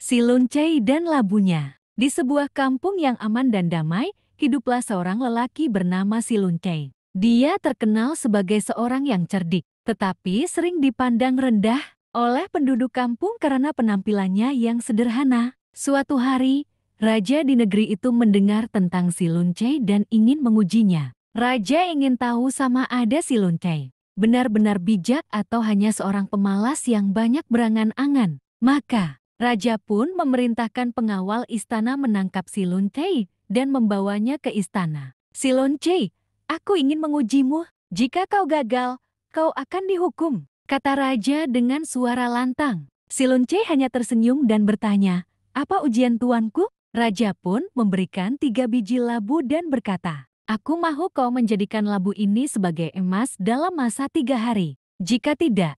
Si Luncai dan Labunya. Di sebuah kampung yang aman dan damai, hiduplah seorang lelaki bernama si Luncai. Dia terkenal sebagai seorang yang cerdik, tetapi sering dipandang rendah oleh penduduk kampung karena penampilannya yang sederhana. Suatu hari, raja di negeri itu mendengar tentang si Luncai dan ingin mengujinya. Raja ingin tahu sama ada si Luncai benar-benar bijak atau hanya seorang pemalas yang banyak berangan-angan. Maka, raja pun memerintahkan pengawal istana menangkap si Luncai dan membawanya ke istana. Si Luncai, aku ingin mengujimu. Jika kau gagal, kau akan dihukum, kata raja dengan suara lantang. Si Luncai hanya tersenyum dan bertanya, apa ujian tuanku? Raja pun memberikan 3 biji labu dan berkata, aku mahu kau menjadikan labu ini sebagai emas dalam masa 3 hari. Jika tidak,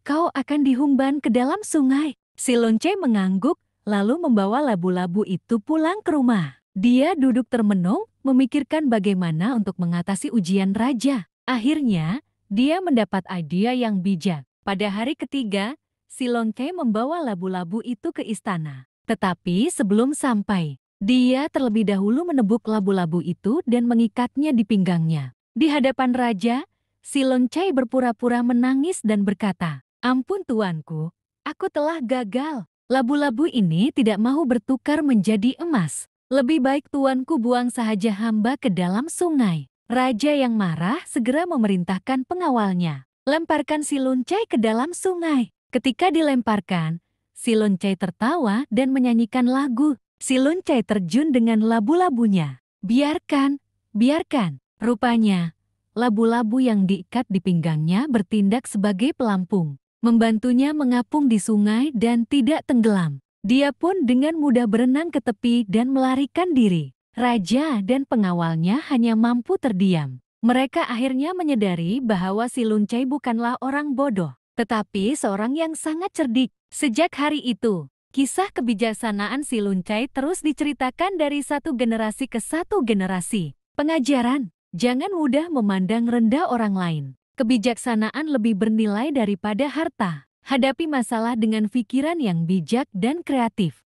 kau akan dihumban ke dalam sungai. Si Luncai mengangguk, lalu membawa labu-labu itu pulang ke rumah. Dia duduk termenung, memikirkan bagaimana untuk mengatasi ujian raja. Akhirnya, dia mendapat ide yang bijak. Pada hari ketiga, si Luncai membawa labu-labu itu ke istana. Tetapi sebelum sampai, dia terlebih dahulu menebuk labu-labu itu dan mengikatnya di pinggangnya. Di hadapan raja, si Luncai berpura-pura menangis dan berkata, ampun tuanku, aku telah gagal. Labu-labu ini tidak mau bertukar menjadi emas. Lebih baik tuanku buang sahaja hamba ke dalam sungai. Raja yang marah segera memerintahkan pengawalnya, lemparkan si Luncai ke dalam sungai. Ketika dilemparkan, si Luncai tertawa dan menyanyikan lagu. Si Luncai terjun dengan labu-labunya. Biarkan, biarkan. Rupanya, labu-labu yang diikat di pinggangnya bertindak sebagai pelampung, membantunya mengapung di sungai dan tidak tenggelam. Dia pun dengan mudah berenang ke tepi dan melarikan diri. Raja dan pengawalnya hanya mampu terdiam. Mereka akhirnya menyadari bahwa si Luncai bukanlah orang bodoh, tetapi seorang yang sangat cerdik. Sejak hari itu, kisah kebijaksanaan si Luncai terus diceritakan dari satu generasi ke satu generasi. Pengajaran, jangan mudah memandang rendah orang lain. Kebijaksanaan lebih bernilai daripada harta. Hadapi masalah dengan pikiran yang bijak dan kreatif.